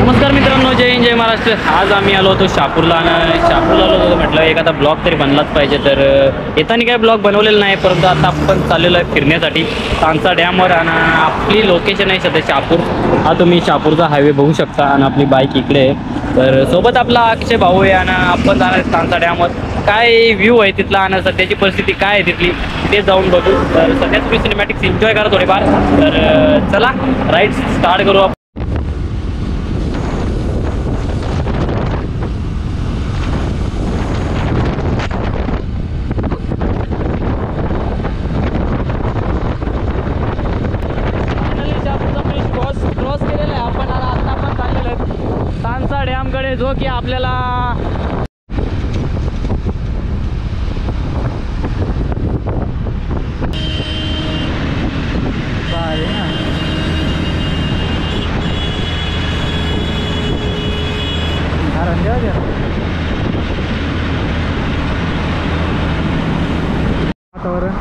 नमस्कार मित्रांनो, जय हिंद जय महाराष्ट्र। आज आम्ही आलो होतो शहापूरला आणि शहापूरला आलो होतो म्हटलं एखादा ब्लॉग तरी बनलाच पाहिजे। तर येताना काय ब्लॉग बनवलेला नाही, परंतु आता आपण चाललेलो आहे फिरण्यासाठी तानसा डॅमवर आणि आपली लोकेशन आहे सध्या शहापूर। हा तुम्ही शहापूरचा हायवे बघू शकता आणि आपली बाईक इकडे आहे। तर सोबत आपला अक्षय भाऊ आहे आणि आपण जाणार आहे तानसा डॅमवर। काय व्ह्यू आहे तिथला आणि सध्याची परिस्थिती काय आहे तिथली ते जाऊन बघू। तर सध्या तुम्ही सिनेमॅटिक्स एन्जॉय करा थोडेफार। तर चला राईड स्टार्ट करू। तानसा डॅमकडे जो की आपल्याला वातावरण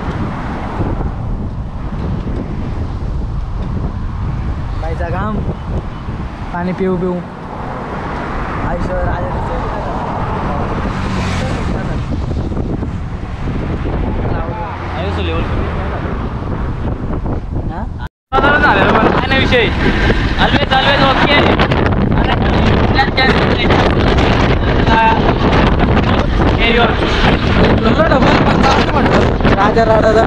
बाईचा घाम पाणी पिऊ पिऊ आयुष्य काय नाही विषय ऑलवेज ओके। राजा राडा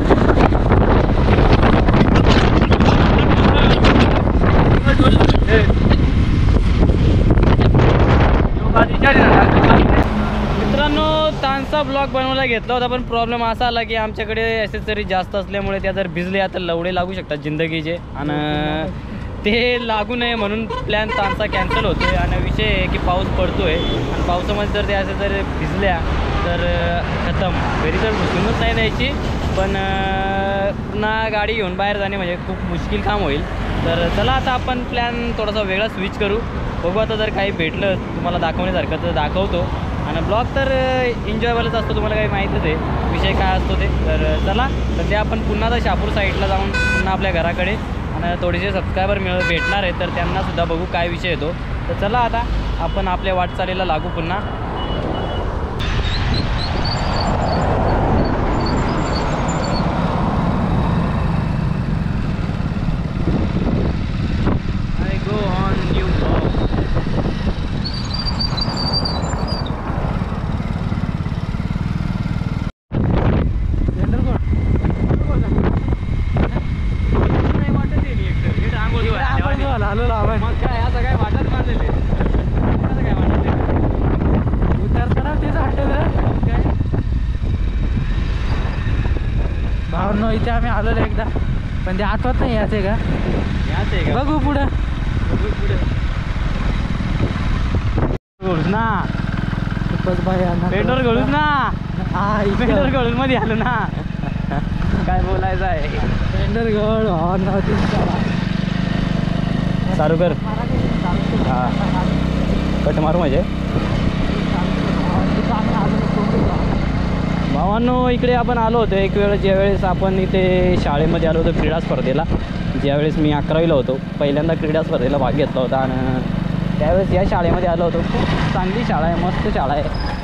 मित्रांनो, तानसा ब्लॉग बनवायला घेतला होता, पण प्रॉब्लेम असा आला की आमच्याकडे ॲसेसरी जास्त असल्यामुळे त्या जर भिजले आता लवडे लागू शकतात जिंदगीचे आणि ते लागू नये म्हणून प्लॅन तानसा कॅन्सल होतोय। आणि विषय आहे की पाऊस पडतोय आणि पावसामध्ये जर ते असे जर भिजल्या तर खतम। घरी तर घुसूनच नाही द्यायची, पण पुन्हा गाडी घेऊन बाहेर जाणे म्हणजे खूप मुश्किल काम होईल। तर चला आता आपण प्लॅन थोडासा वेगळा स्विच करू, बघू आता जर काही भेटलं तुम्हाला दाखवण्यासारखं तर दाखवतो। आणि ब्लॉग तर एन्जॉयबलच असतो, तुम्हाला काही माहीतच आहे विषय काय असतो ते। तर चला सध्या आपण पुन्हा आता शहापूर साईडला जाऊन पुन्हा आपल्या घराकडे आणि थोडेसे सबस्क्रायबर भेटणार आहेत तर त्यांनासुद्धा बघू काय विषय येतो। तर चला आता आपण आपल्या वाटचालीला लागू पुन्हा। भावनो इथे आम्ही आलेलो एकदा, पण ते आठवत नाही याचे का बघू पुढे घोळूस ना खूपच भाई पेट्रोल घोळूस ना पेट्रोल घोळून मध्ये आलो ना काय बोलायचं आहे। पेंडर घोळ चालू कर हा कट मारू म्हणजे भावांनो, इकडे आपण आलो होतो एक वेळ ज्यावेळेस आपण इथे शाळेमध्ये आलो होतो क्रीडा स्पर्धेला। ज्यावेळेस मी 11वीला होतो पहिल्यांदा क्रीडा स्पर्धेला भाग घेतला होता आणि त्यावेळेस या शाळेमध्ये आलो होतो। खूप चांगली शाळा आहे, मस्त शाळा आहे,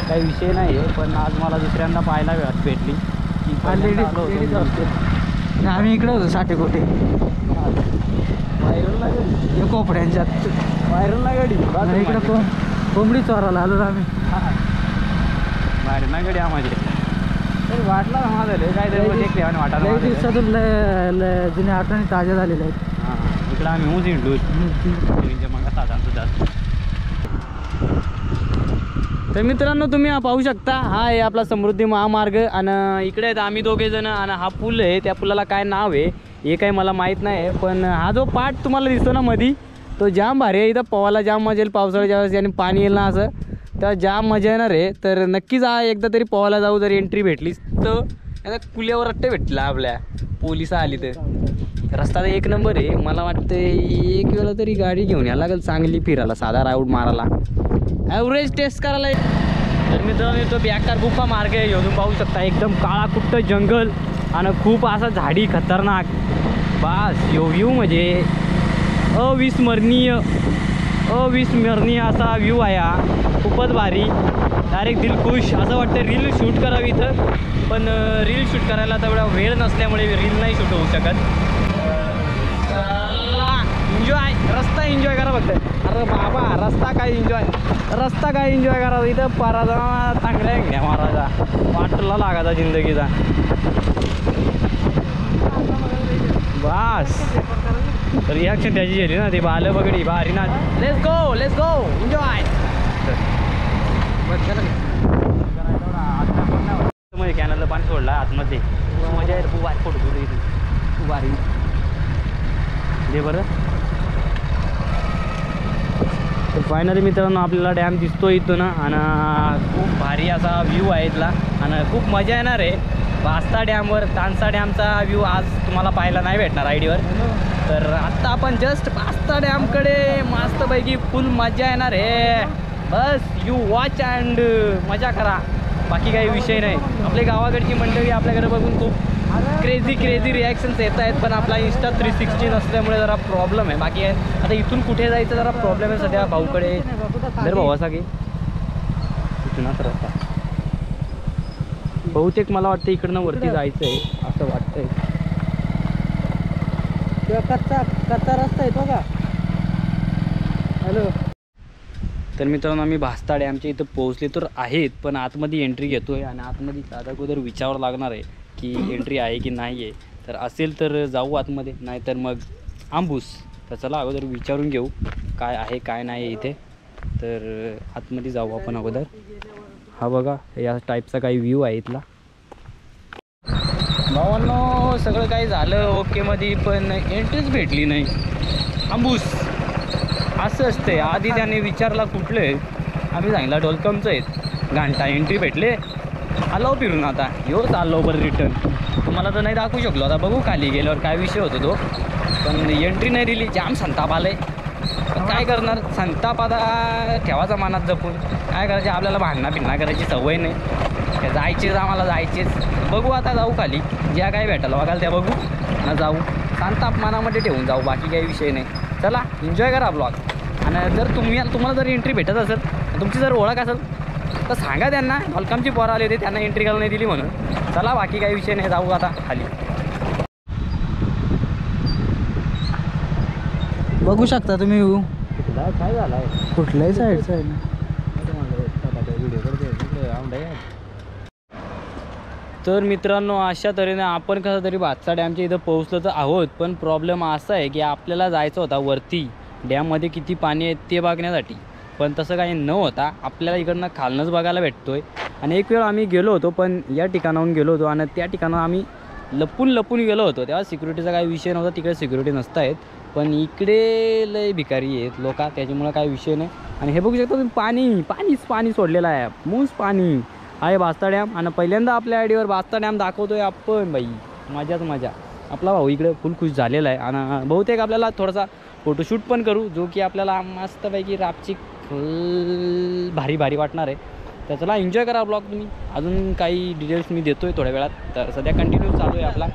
काही विषय नाही आहे। पण आज मला दुसऱ्यांदा पाहायला भेटली की लेडीज हॉस्टेल। आम्ही इकडे होतो साठेकोटे कोपड्यांच्यात व्हायरल ना गाडी इकडे कोंबडी चोराला आलो आम्ही बाहेर ना गाडी आम्हाला वाटला माझं काय वाटायला दिवसातून जुन्या आठवणी ताज्या झालेल्या आहेत। हां इकडं आम्ही ऊस हिंडलो मग साधारण जास्त। तर मित्रांनो, तुम्ही पाहू शकता हा आहे आपला समृद्धी महामार्ग आणि इकडे आहेत आम्ही दोघे जण आणि हा पूल आहे, त्या पुलाला काय नाव आहे हे काही मला माहीत नाही, पण हा जो पाट तुम्हाला दिसतो ना मधी तो जाम भारी आहे। इथं पोहायला जाम मजा येईल पावसाळ्याच्या वेळेस आणि पाणी येईल ना असं, तर जाम मजा येणार आहे। तर नक्कीच हा एकदा तरी पोहायला जाऊ, जर एंट्री भेटलीच तर आता कुल्यावर रट्टे भेटला आपल्या पोलिस आली तर रस्ता तर एक नंबर आहे। मला वाटतं एक वेळा तरी गाडी घेऊन यायला लागेल चांगली फिरायला, साधा राऊंड मारायला, ॲव्हरेज टेस्ट करायला। तर मित्रांनो, तो बेकार गुफा मार्ग आहे, अजून पाहू शकता एकदम काळा कुट्ट जंगल आणि खूप असा झाडी खतरनाक। बस यो व्ह्यू म्हणजे अविस्मरणीय अविस्मरणीय असा व्ह्यू आहे हा, खूपच भारी. डायरेक्ट दिल खुश, असं वाटतं रील शूट करावी इथं, पण रील शूट करायला तेवढा वेळ नसल्यामुळे रील नाही शूट होऊ शकत. एन्जॉय, रस्ता एन्जॉय करा फक्त. अरे बाबा रस्ता काय एन्जॉय करा इथं. पराजा चांगल्या घ्या महाराजा, वाटला लागायचा जिंदगीचा. बस रिॲक्शन त्याची झाली ना, ते बालं बगडी भारी ना. Let's go enjoy. मध्ये कॅनलला पाणी सोडला आतमध्ये, मजा आहे. खूप भारी फोटो तुझं इथे, खूप भारी. दे बरं. तर फायनली मित्रांनो आपल्याला डॅम दिसतो इथून आणि खूप भारी असा व्ह्यू आहे इथला आणि खूप मजा येणार आहे. भास्ता डॅमवर तानसा डॅमचा व्ह्यू आज तुम्हाला पाहायला नाही भेटणार आयडीवर. तर आत्ता आपण जस्ट भास्ता डॅमकडे मस्तपैकी फुल मजा येणार आहे. बस यू वॉच अँड मजा करा, बाकी काही विषय नाही. आपल्या गावाकडची मंडळी आपल्याकडे बघून खूप क्रेझी रिॲक्शन्स येत आहेत, पण आपला इंस्टा 360 नसल्यामुळे जरा प्रॉब्लेम आहे. बाकी आहे आता इथून कुठे जायचं जरा प्रॉब्लेम आहे सध्या. भाऊकडे जर भाऊ असा की इथूनच रस्ता बहुतेक मला वाटतं इकडनं वरती जायचं आहे असं वाटतंय. कच्चा रस्ता आहे तो का? हॅलो. तर मित्रांनो आम्ही भास्ता डॅमच्या इथं पोहोचले तर आहेत, पण आतमध्ये एंट्री घेतो आहे आणि आतमध्ये दादा अगोदर विचारावं लागणार आहे की एंट्री आहे की नाही आहे. तर असेल तर जाऊ आतमध्ये, नाहीतर मग आंबूस. तर चला अगोदर विचारून घेऊ काय आहे काय नाही इथे. तर आतमध्ये जाऊ आपण अगोदर. हा बघा या टाईपचा काही व्ह्यू आहे इथला. भावांनो सगळं काही झालं ओकेमध्ये, पण एंट्रीच भेटली नाही. आंबूस असं असते. आधी त्याने विचारला कुठलं आहे, आम्ही सांगितलं डोलकमचं आहेत. घंटा एंट्री भेटले, आलो फिरून. आता यो चाललो बरं रिटर्न. तुम्हाला तर नाही दाखवू शकलो, आता बघू खाली गेल्यावर काय विषय होतो तो. पण एंट्री नाही दिली, जाम संताप आलं आहे. काय करणार, संताप आता ठेवायचा मनात जपून. काय करायचे, आपल्याला भांडणा करायची सवय नाही. जायचेच आम्हाला जायचेच. बघू आता जाऊ खाली, ज्या काय भेटायला बघाल त्या बघू ना जाऊ. संताप मनामध्ये ठेवून जाऊ, बाकी काही विषय नाही. चला एन्जॉय करा ब्लॉग. आणि जर तुम्हाला जर एंट्री भेटत असेल, तुमची जर ओळख असेल तर सांगा त्यांना. वेलकमची पोरं आले होते, त्यांना एंट्री करायला नाही दिली म्हणून. चला बाकी काही विषय नाही, जाऊ आता खाली. बघू शकता तुम्ही व्ह्यू. काय झालं आहे कुठल्याही साईडचा आहे ना. तर मित्रांनो अशा तऱ्हेने आपण कसं तरी भातसा डॅमच्या इथं पोहोचलो तर आहोत. पण प्रॉब्लेम असा आहे की आपल्याला जायचं होता वरती डॅममध्ये किती पाणी आहे ते बघण्यासाठी, पण तसं काही न होता आपल्याला इकडनं खालनंच बघायला भेटतो आहे. आणि एक वेळ आम्ही गेलो होतो, पण या ठिकाणाहून गेलो होतो आणि त्या ठिकाणावर आम्ही लपून गेलो होतो. तेव्हा सिक्युरिटीचा काही विषय नव्हता, तिकडे सिक्युरिटी नसतायत. पण इकडे लय भिकारी आहेत लोक, त्याच्यामुळं काही विषय नाही. आणि हे बघू शकता तुम्ही, पाणी सोडलेलं आहे. मूस पाणी आहे भास्ता डॅम. आणि पहिल्यांदा आपल्या आयडीवर भास्ता डॅम दाखवतोय आपण. बाई मजाच मजा. आपला भाऊ इकडे फुल खुश झालेला आहे. आणि बहुतेक आपल्याला थोडासा फोटोशूट पण करू, जो की आपल्याला मस्तपैकी रापची भारी वाटणार आहे. तर चला एन्जॉय करा ब्लॉग तुम्ही. अजून काही डिटेल्स मी देतो आहे थोड्या वेळात. तर सध्या कंटिन्यू चालू आहे आपला.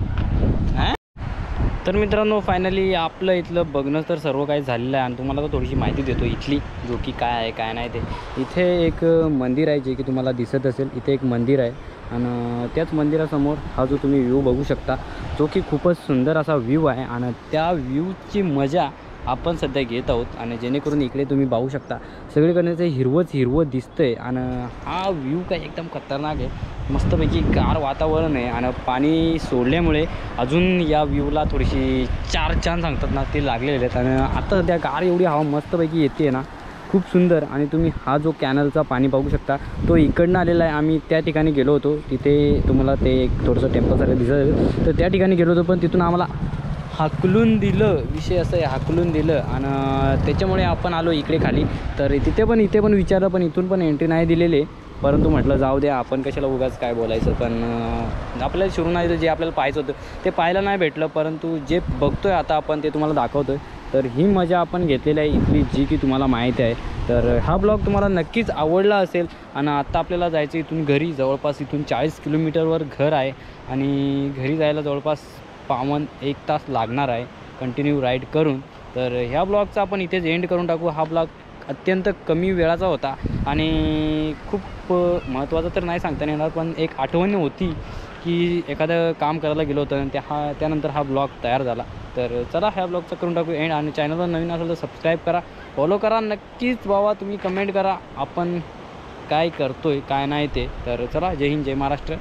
तर मित्रांनो फायनली आपलं इथलं बघणं तर सर्व काही झालेलं आहे आणि तुम्हाला तर थोडीशी माहिती देतो इथली, जो की काय आहे काय नाही ते. इथे एक मंदिर आहे जे की तुम्हाला दिसत असेल. इथे एक मंदिर आहे आणि त्याच मंदिरासमोर हा जो तुम्ही व्ह्यू बघू शकता, जो की खूपच सुंदर असा व्ह्यू आहे. आणि त्या व्ह्यूची मजा आपण सध्या घेत आहोत. आणि जेणेकरून इकडे तुम्ही पाहू शकता सगळीकडे ते हिरवं दिसतं आहे. आणि हा व्ह्यू काय एकदम खतरनाक आहे. मस्तपैकी गार वातावरण आहे आणि पाणी सोडल्यामुळे अजून या व्ह्यूला थोडीशी चार चांद सांगतात ना ते लागलेले आहेत. आणि आता सध्या गार एवढी हवा मस्तपैकी येते ना, खूप सुंदर. आणि तुम्ही हा जो कॅनलचा पाणी पाहू शकता तो इकडनं आलेला आहे. आम्ही त्या ठिकाणी गेलो होतो, तिथे तुम्हाला ते एक थोडंसं टेम्पलसारखं दिसत. तर त्या ठिकाणी गेलो होतो, पण तिथून आम्हाला हाकलून दिलं. विषय असं आहे, हाकलून दिलं आणि त्याच्यामुळे आपण आलो इकडे खाली. तर इथे पण विचारलं, पण इथून पण एंट्री नाही दिलेली. परंतु म्हटलं जाऊ द्या, आपण कशाला उगाच काय बोलायचं. पण आपल्याला शिरून आहे जे आपल्याला पाहायचं होतं ते पाहायला नाही भेटलं, परंतु जे बघतोय आता आपण ते तुम्हाला दाखवतोय. तर ही मजा आपण घेतलेली आहे इथली, जी की तुम्हाला माहिती आहे. तर हा ब्लॉग तुम्हाला नक्कीच आवडला असेल. आणि आत्ता आपल्याला जायचं इथून घरी. जवळपास इथून 40 किलोमीटरवर घर आहे आणि घरी जायला जवळपास 1 तास लागणार आहे कंटिन्यू राईड करून. तर ह्या ब्लॉगचा आपण इथेच एंड करून टाकू. हा ब्लॉग अत्यंत कमी वेळाचा होता आणि खूप महत्त्वाचं तर नाही सांगता येणार, पण एक आठवण होती की एखादं काम करायला गेलो होतं आणि त्यानंतर हा ब्लॉग तयार झाला. तर चला ह्या ब्लॉगचा करून टाकू एंड. आणि चॅनलवर नवीन असेल तर सबस्क्राईब करा, फॉलो करा नक्कीच बाबा. तुम्ही कमेंट करा आपण काय करतोय काय नाही ते. तर चला, जय हिंद जय महाराष्ट्र.